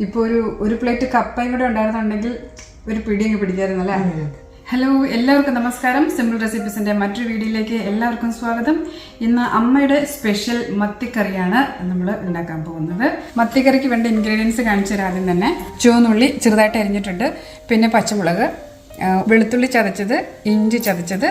ഇപ്പോൾ ഒരു പ്ലേറ്റ് കപ്പയും കൂടെ ഉണ്ടായിരുന്നുണ്ടെങ്കിൽ ഒരു പിടിയങ്ങ് പിടിക്കായിരുന്നല്ലേ. ഹലോ, എല്ലാവർക്കും നമസ്കാരം. സിമ്പിൾ റെസിപ്പീസിന്റെ മറ്റൊരു വീഡിയോയിലേക്ക് എല്ലാവർക്കും സ്വാഗതം. ഇന്ന് അമ്മയുടെ സ്പെഷ്യൽ മത്തിക്കറിയാണ് നമ്മൾ ഉണ്ടാക്കാൻ പോകുന്നത്. മത്തിക്കറിക്ക് വേണ്ട ഇൻഗ്രീഡിയൻസ് കാണിച്ചു തരാം. ആദ്യം തന്നെ ചുവന്നുള്ളി ചെറുതായിട്ട് അരിഞ്ഞിട്ടുണ്ട്, പിന്നെ പച്ചമുളക്, വെളുത്തുള്ളി ചതച്ചത്, ഇഞ്ചി ചതച്ചത്,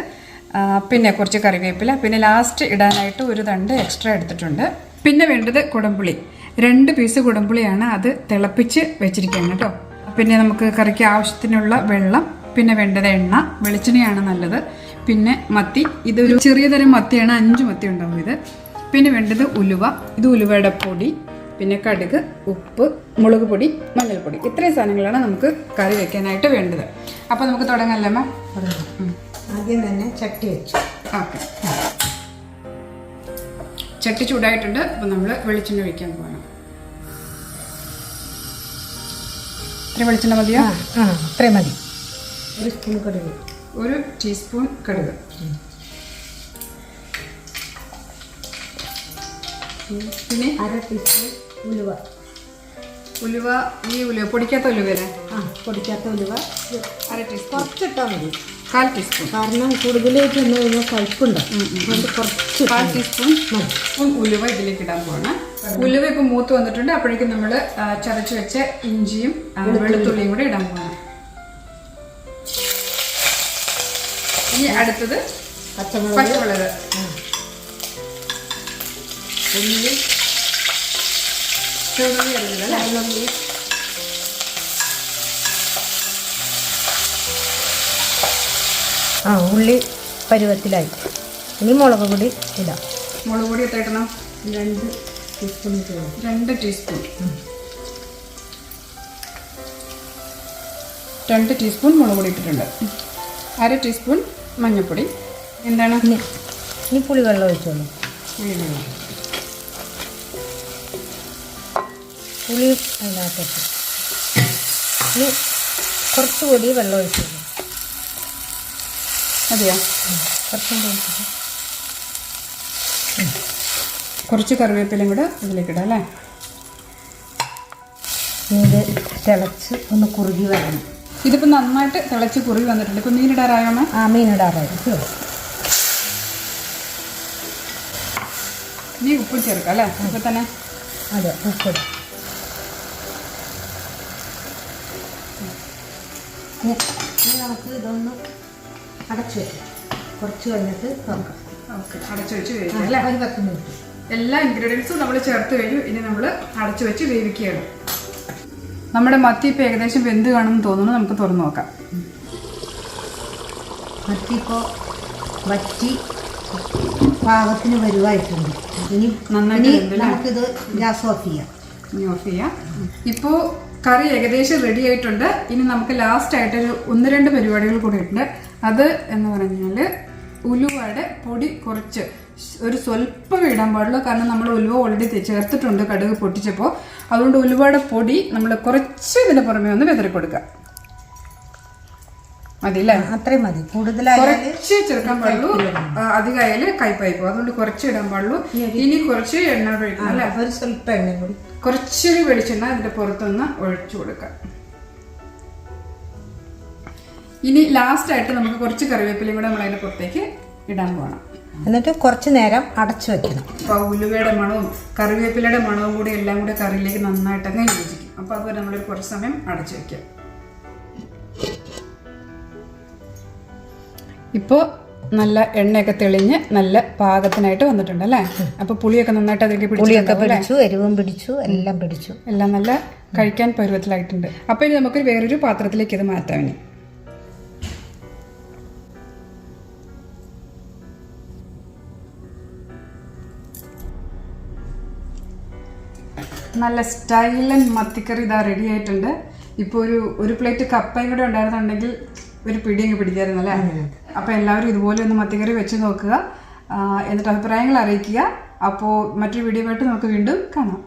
പിന്നെ കുറച്ച് കറിവേപ്പില, പിന്നെ ലാസ്റ്റ് ഇടാനായിട്ട് ഒരു തണ്ട് എക്സ്ട്രാ എടുത്തിട്ടുണ്ട്. പിന്നെ വേണ്ടത് കുടംപുളി, 2 പീസ് കുടംപുളിയാണ്, അത് തിളപ്പിച്ച് വെച്ചിരിക്കുകയാണ് കേട്ടോ. പിന്നെ നമുക്ക് കറിക്ക് ആവശ്യത്തിനുള്ള വെള്ളം, പിന്നെ വേണ്ടത് എണ്ണ, വെളിച്ചെണ്ണയാണ് നല്ലത്. പിന്നെ മത്തി, ഇതൊരു ചെറിയ തരം മത്തിയാണ്, 5 മത്തി ഉണ്ടാവും ഇത്. പിന്നെ വേണ്ടത് ഉലുവ, ഇത് ഉലുവയുടെ പൊടി, പിന്നെ കടുക്, ഉപ്പ്, മുളക് പൊടി, മഞ്ഞൾപ്പൊടി. ഇത്രയും സാധനങ്ങളാണ് നമുക്ക് കറി വെക്കാനായിട്ട് വേണ്ടത്. അപ്പോൾ നമുക്ക് തുടങ്ങാമല്ലേ അമ്മ? ആദ്യം തന്നെ ചട്ടി വെച്ചു. ഓക്കെ, ചട്ടി ചൂടായിട്ടുണ്ട്. അപ്പോൾ നമ്മൾ വെളിച്ചെണ്ണ ഒഴിക്കാൻ പോകണം. ഇത്ര വെളിച്ചെണ്ണ മതിയോ? അത്രയും മതി. 1 സ്പൂൺ കടുക്, 1 ടീസ്പൂൺ കടുക്, പിന്നെ 1/2 ടീസ്പൂൺ ഉലുവ. ഉലുവ, ഈ ഉലുവ പൊടിക്കാത്ത ഉലുവല്ലേ? പൊടിക്കാത്ത ഉലുവ 1/2 ടീസ്പൂൺ, കുറച്ചിട്ടാൽ മതി. 1/4 ടീസ്പൂൺ, കാരണം കൂടുതലേക്ക് വന്നു കഴിഞ്ഞാൽ കയ്പുണ്ടാവും. അതുകൊണ്ട് കുറച്ച് 1/4 ടീസ്പൂൺ ഉലുവ ഇതിലേക്ക് ഇടാൻ പോകണം. ഉലുവ ഇപ്പം മൂത്ത് വന്നിട്ടുണ്ട്. അപ്പോഴേക്കും നമ്മൾ ചതച്ച് വെച്ച ഇഞ്ചിയും വെളുത്തുള്ളിയും കൂടെ ഇടാൻ പോകണം. ഇനി അടുത്തത് പച്ചമുളക്, ഉള്ളി, ചെറുതുള്ളി അറിയില്ല. ഉള്ളി പരുവത്തിലായി. ഇനി മുളക് പൊടി ഇടാം. മുളക് പൊടി എത്ര ഇടണം? 2 ടീസ്പൂൺ. 2 ടീസ്പൂൺ. 2 ടീസ്പൂൺ മുളക് പൊടി ഇട്ടിട്ടുണ്ട്. 1/2 ടീസ്പൂൺ മഞ്ഞൾപ്പൊടി. എന്താണ് ഇനി പുളിവെള്ളം ഒഴിച്ചോളൂ. പുളി അതിനകത്തേക്ക് ഇനി കുറച്ചുകൂടി വെള്ളം ഒഴിച്ചോളൂ. അതെയോ? കുറച്ച് കറിവേപ്പിലയും കൂടെ ഇതിലേക്ക് ഇടാം അല്ലേ? ഇത് തിളച്ച് ഒന്ന് കുറുകി വരണം. ഇതിപ്പോൾ നന്നായിട്ട് തിളച്ച് കുറുകി വന്നിട്ടുണ്ട്. ഇപ്പം മീനിടാറായോ? മീനിടാറായി. നീ ഉപ്പ് ചേർക്കാം അല്ലേ? ഇപ്പം തന്നെ. അതെ, ഉപ്പിടാം. ഇനി നമുക്ക് ഇതൊന്ന് അടച്ചു വയ്ക്കാം. കുറച്ച് കഴിഞ്ഞിട്ട് നോക്കാം. ഓക്കെ, അടച്ചു വെച്ച് വേവിക്കാം അല്ലേ? 10 മിനിറ്റ്. എല്ലാ ഇൻഗ്രീഡിയൻസും നമ്മൾ ചേർത്ത് കഴിഞ്ഞു. ഇനി നമ്മൾ അടച്ചു വെച്ച് വേവിക്കുകയാണ്. നമ്മുടെ മത്തി ഇപ്പോൾ ഏകദേശം വെന്ത് കാണുമെന്ന് തോന്നുന്നു. നമുക്ക് തുറന്ന് നോക്കാം. മത്തി ഇപ്പോൾ വറ്റി പാകത്തിന് വരുവായിട്ടുണ്ട്. ഇനി നന്നായിട്ട് നമുക്കിത് ഗ്യാസ് ഓഫ് ചെയ്യാം. ഇനി ഓഫ് ചെയ്യാം. ഇപ്പോൾ കറി ഏകദേശം റെഡി ആയിട്ടുണ്ട്. ഇനി നമുക്ക് ലാസ്റ്റ് ആയിട്ടൊരു 1-2 പരിപാടികൾ കൂടെ ഉണ്ട്. അത് എന്ന് പറഞ്ഞാൽ ഉലുവയുടെ പൊടി കുറച്ച്, ഒരു സ്വല്പം ഇടാൻ പാടുള്ളൂ. കാരണം നമ്മൾ ഉലുവ ഓൾറെഡി ചേർത്തിട്ടുണ്ട് കടുക് പൊട്ടിച്ചപ്പോൾ. അതുകൊണ്ട് ഉലുവയുടെ പൊടി നമ്മൾ കുറച്ച് ഇതിന് പുറമേ ഒന്ന് വിതറി കൊടുക്കാം. മതി അല്ലേ? അത്രയും മതി. കൂടുതലായി കുറച്ച് ചേർക്കാൻ പാടുള്ളൂ. അധികമായാലും കയ്പായി പോകും. അതുകൊണ്ട് കുറച്ച് ഇടാൻ പാടുള്ളൂ. ഇനി കുറച്ച് എണ്ണ ഒഴിക്കണം അല്ലേ? ഒരു സ്വല്പം എണ്ണ കൂടി, കുറച്ചൊരു വെളിച്ചെണ്ണ ഇതിന്റെ പുറത്തൊന്ന് ഒഴിച്ചു കൊടുക്കാം. ഇനി ലാസ്റ്റ് ആയിട്ട് നമുക്ക് കുറച്ച് കറിവേപ്പിലയും കൂടെ നമ്മൾ അതിന്റെ പുറത്തേക്ക് ഇടാൻ പോകണം. എന്നിട്ട് കുറച്ച് നേരം അടച്ചു വെക്കണം. അപ്പോൾ ഉലുവയുടെ മണവും കറിവേപ്പിലയുടെ മണവും കൂടി എല്ലാം കൂടെ കറിയിലേക്ക് നന്നായിട്ടങ്ങ് യോജിക്കും. അപ്പോൾ അതുപോലെ നമ്മളൊരു കുറച്ച് സമയം അടച്ചു വെക്കാം. ഇപ്പോൾ നല്ല എണ്ണയൊക്കെ തെളിഞ്ഞ് നല്ല പാകത്തിനായിട്ട് വന്നിട്ടുണ്ട് അല്ലേ? അപ്പോൾ പുളിയൊക്കെ നന്നായിട്ട് അതിലേക്ക് പിടിച്ചു, എരിവും പിടിച്ചു, എല്ലാം പിടിച്ചു, എല്ലാം നല്ല കഴിക്കാൻ പരുവത്തിലായിട്ടുണ്ട്. അപ്പോൾ ഇനി നമുക്ക് വേറൊരു പാത്രത്തിലേക്ക് ഇത് മാറ്റാം. ഇനി നല്ല സ്റ്റൈലൻ മത്തിക്കറി ഇതാ റെഡി ആയിട്ടുണ്ട്. ഇപ്പോൾ ഒരു പ്ലേറ്റ് കപ്പയും കൂടെ ഉണ്ടായിരുന്നുണ്ടെങ്കിൽ ഒരു പിടിയങ്ങ് പിടിക്കായിരുന്നല്ലേ? അപ്പോൾ എല്ലാവരും ഇതുപോലെ ഒന്ന് മത്തിക്കറി വെച്ച് നോക്കുക, എന്നിട്ട് അഭിപ്രായങ്ങൾ അറിയിക്കുക. അപ്പോൾ മറ്റൊരു വീഡിയോ ആയിട്ട് നമുക്ക് വീണ്ടും കാണാം.